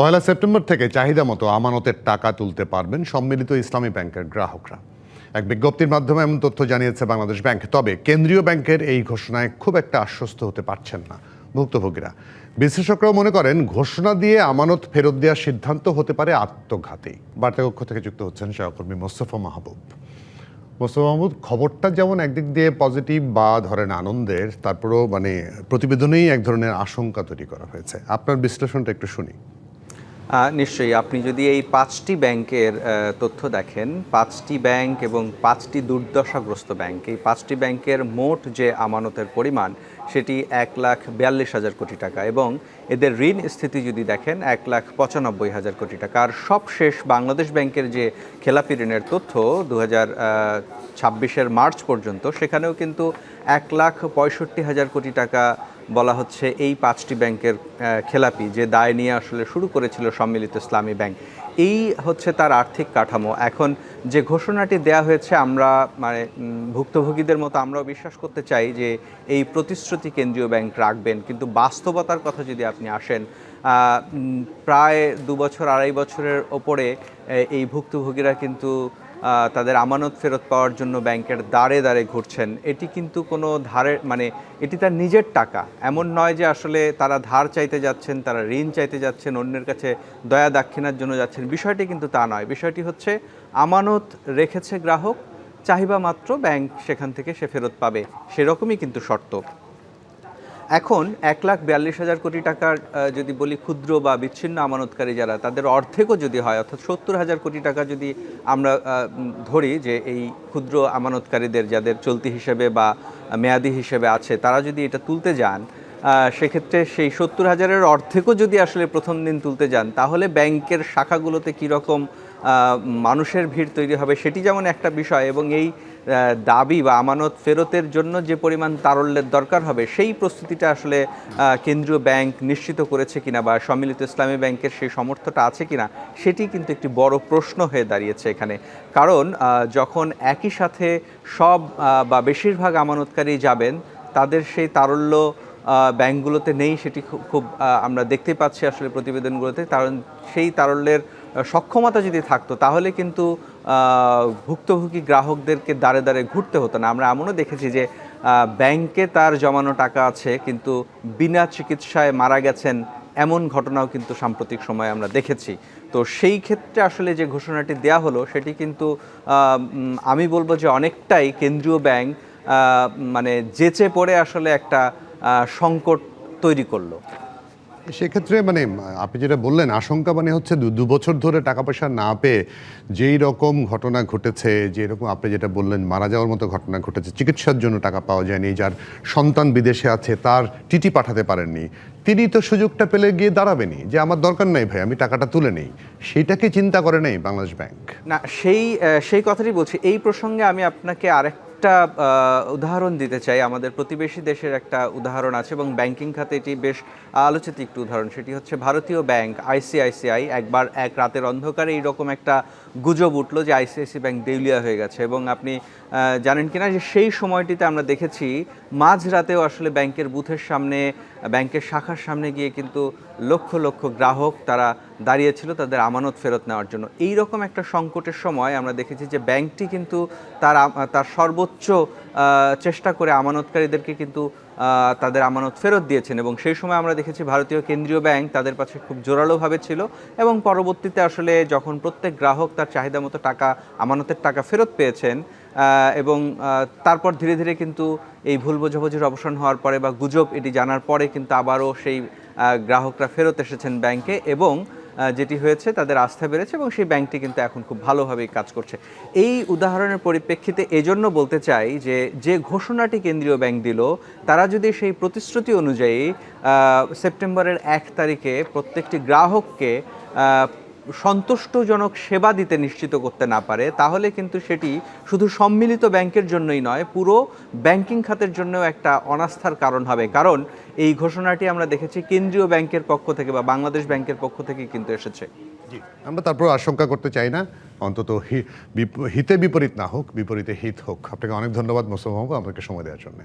পয়লা September থেকে চাহিদা মতো আমানতের টাকা তুলতে পারবেন সম্মিলিত ইসলামী ব্যাংকের গ্রাহকরা। এক বিজ্ঞপ্তির মাধ্যমে এমন তথ্য জানিয়েছে বাংলাদেশ ব্যাংক। তবে কেন্দ্রীয় ব্যাংকের এই ঘোষণায় খুব একটা আশ্বস্ত হতে পারছেন না ভুক্তভোগীরা। বিশ্লেষকরাও মনে করেন ঘোষণা দিয়ে আমানত ফেরত দেওয়ার সিদ্ধান্ত হতে পারে আত্মঘাতী। বার্তাকক্ষ থেকে যুক্ত হচ্ছেন সহকর্মী মোস্তফা মাহবুব। মোস্তফা মাহবুব, খবরটা যেমন একদিক দিয়ে পজিটিভ বা ধরেন আনন্দের, তারপরেও প্রতিবেদনেই এক ধরনের আশঙ্কা তৈরি করা হয়েছে। আপনার বিশ্লেষণটা একটু শুনি। নিশ্চয়ই, আপনি যদি এই ৫টি ব্যাংকের তথ্য দেখেন, ৫টি ব্যাংক এবং ৫টি দুর্দশাগ্রস্ত ব্যাংক, এই ৫টি ব্যাংকের মোট যে আমানতের পরিমাণ সেটি ১,৪২,০০০ কোটি টাকা এবং এদের ঋণ স্থিতি যদি দেখেন ১,৯৫,০০০ কোটি টাকা। আর সবশেষ বাংলাদেশ ব্যাংকের যে খেলাপি ঋণের তথ্য ২০২৬-এর মার্চ পর্যন্ত, সেখানেও কিন্তু ১,৬৫,০০০ কোটি টাকা বলা হচ্ছে এই ৫টি ব্যাংকের খেলাপি, যে দায় নিয়ে আসলে শুরু করেছিল সম্মিলিত ইসলামী ব্যাংক। এই হচ্ছে তার আর্থিক কাঠামো। এখন যে ঘোষণাটি দেয়া হয়েছে, আমরা ভুক্তভোগীদের মতো আমরাও বিশ্বাস করতে চাই যে এই প্রতিশ্রুতি কেন্দ্রীয় ব্যাংক রাখবেন, কিন্তু বাস্তবতার কথা যদি আপনি আসেন, প্রায় ২ বছর ২.৫ বছরের ওপরে এই ভুক্তভোগীরা কিন্তু তাদের আমানত ফেরত পাওয়ার জন্য ব্যাংকের দ্বারে দ্বারে ঘুরছেন। এটি কিন্তু কোনো এটি তার নিজের টাকা, এমন নয় যে আসলে তারা ধার চাইতে যাচ্ছেন, তারা ঋণ চাইতে যাচ্ছেন, অন্যের কাছে দয়া দাক্ষিণার জন্য যাচ্ছেন। বিষয়টি কিন্তু তা নয়। বিষয়টি হচ্ছে আমানত রেখেছে গ্রাহক, চাহিদা মাত্র ব্যাংক সেখান থেকে সে ফেরত পাবে, সেরকমই কিন্তু শর্ত। এখন ১,৪২,০০০ কোটি টাকার যদি বলি ক্ষুদ্র বা বিচ্ছিন্ন আমানতকারী যারা, তাদের অর্ধেকও যদি হয়, অর্থাৎ ৭০,০০০ কোটি টাকা যদি আমরা ধরি যে এই ক্ষুদ্র আমানতকারীদের যাদের চলতি হিসেবে বা মেয়াদি হিসেবে আছে, তারা যদি এটা তুলতে যান, সেক্ষেত্রে সেই ৭০,০০০-এর অর্ধেকও যদি আসলে প্রথম দিন তুলতে যান, তাহলে ব্যাংকের শাখাগুলোতে কীরকম মানুষের ভিড় তৈরি হবে সেটি যেমন একটা বিষয়, এবং এই দাবি বা আমানত ফেরতের জন্য যে পরিমাণ তারল্যের দরকার হবে, সেই প্রস্তুতিটা আসলে কেন্দ্রীয় ব্যাংক নিশ্চিত করেছে কিনা বা সম্মিলিত ইসলামী ব্যাংকের সেই সামর্থ্যটা আছে কিনা, সেটি কিন্তু একটি বড় প্রশ্ন হয়ে দাঁড়িয়েছে এখানে। কারণ যখন একই সাথে সব বা বেশিরভাগ আমানতকারী যাবেন, তাদের সেই তারল্য ব্যাংকগুলোতে নেই, সেটি খুব আমরা দেখতে পাচ্ছি আসলে প্রতিবেদনগুলোতে। কারণ সেই তারল্যের সক্ষমতা যদি থাকতো, তাহলে কিন্তু ভুক্তভোগী গ্রাহকদেরকে দ্বারে দ্বারে ঘুরতে হতো না। আমরা এমনও দেখেছি যে ব্যাংকে তার জমানো টাকা আছে, কিন্তু বিনা চিকিৎসায় মারা গেছেন, এমন ঘটনাও কিন্তু সাম্প্রতিক সময়ে আমরা দেখেছি। তো সেই ক্ষেত্রে আসলে যে ঘোষণাটি দেয়া হলো, সেটি কিন্তু আমি বলবো যে অনেকটাই কেন্দ্রীয় ব্যাংক যেচে পড়ে আসলে একটা সংকট তৈরি করলো। সেক্ষেত্রে আপনি যেটা বললেন, আশঙ্কা হচ্ছে ২ বছর ধরে টাকা পয়সা না পেয়ে যেই রকম ঘটনা ঘটেছে, যেরকম আপনি যেটা বললেন মারা যাওয়ার মতো ঘটনা ঘটেছে, চিকিৎসার জন্য টাকা পাওয়া যায়নি, যার সন্তান বিদেশে আছে তার টিটি পাঠাতে পারেননি, তিনি তো সুযোগটা পেলে গিয়ে দাঁড়াবেনই যে আমার দরকার নাই ভাই, আমি টাকাটা তুলে নেই। সেইটাকে চিন্তা করে নেই বাংলাদেশ ব্যাংক। না, সেই কথাটি বলছি। এই প্রসঙ্গে আমি আপনাকে আরেকটা উদাহরণ দিতে চাই। আমাদের প্রতিবেশী দেশের একটা উদাহরণ আছে এবং ব্যাংকিং খাতে এটি বেশ আলোচিত একটি উদাহরণ। সেটি হচ্ছে ভারতীয় ব্যাংক আইসিআইসিআই। একবার এক রাতের অন্ধকারে এইরকম একটা গুজব উঠলো যে আইসিআইসি ব্যাংক দেউলিয়া হয়ে গেছে, এবং আপনি জানেন কিনা যে সেই সময়টিতে আমরা দেখেছি মাঝরাতেও আসলে ব্যাংকের বুথের সামনে, ব্যাংকের শাখার সামনে গিয়ে কিন্তু লক্ষ লক্ষ গ্রাহক তারা দাঁড়িয়েছিল তাদের আমানত ফেরত নেওয়ার জন্য। এই রকম একটা সংকটের সময় আমরা দেখেছি যে ব্যাংকটি কিন্তু তার সর্বোচ্চ চেষ্টা করে আমানতকারীদেরকে কিন্তু তাদের আমানত ফেরত দিয়েছেন, এবং সেই সময় আমরা দেখেছি ভারতীয় কেন্দ্রীয় ব্যাংক তাদের পাশে খুব জোরালোভাবে ছিল, এবং পরবর্তীতে আসলে যখন প্রত্যেক গ্রাহক তার চাহিদা মতো আমানতের টাকা ফেরত পেয়েছেন, এবং তারপর ধীরে ধীরে কিন্তু এই ভুল বোঝাবুঝির অবসান হওয়ার পরে বা গুজব এটি জানার পরে কিন্তু আবারও সেই গ্রাহকরা ফেরত এসেছেন ব্যাংকে, এবং যেটি হয়েছে তাদের আস্থা বেড়েছে, এবং সেই ব্যাংকটি কিন্তু এখন খুব ভালোভাবেই কাজ করছে। এই উদাহরণের পরিপ্রেক্ষিতে এজন্য বলতে চাই যে ঘোষণাটি কেন্দ্রীয় ব্যাংক দিল, তারা যদি সেই প্রতিশ্রুতি অনুযায়ী সেপ্টেম্বরের ১ তারিখে প্রত্যেকটি গ্রাহককে সন্তুষ্টজনক সেবা দিতে নিশ্চিত করতে না পারে, তাহলে কিন্তু সেটি শুধু সম্মিলিত ব্যাংকের জন্যই নয়, পুরো ব্যাংকিং খাতের জন্যও একটা অনাস্থার কারণ হবে। কারণ এই ঘোষণাটি আমরা দেখেছি কেন্দ্রীয় ব্যাংকের পক্ষ থেকে বা বাংলাদেশ ব্যাংকের পক্ষ থেকে কিন্তু এসেছে। জি, আমরা তারপর আশঙ্কা করতে চাই না, অন্তত হিতে বিপরীত না হোক, বিপরীতে হিত হোক। আপনাকে অনেক ধন্যবাদ মোস্তফা মাহবুব, আমাকে সময় দেওয়ার জন্য।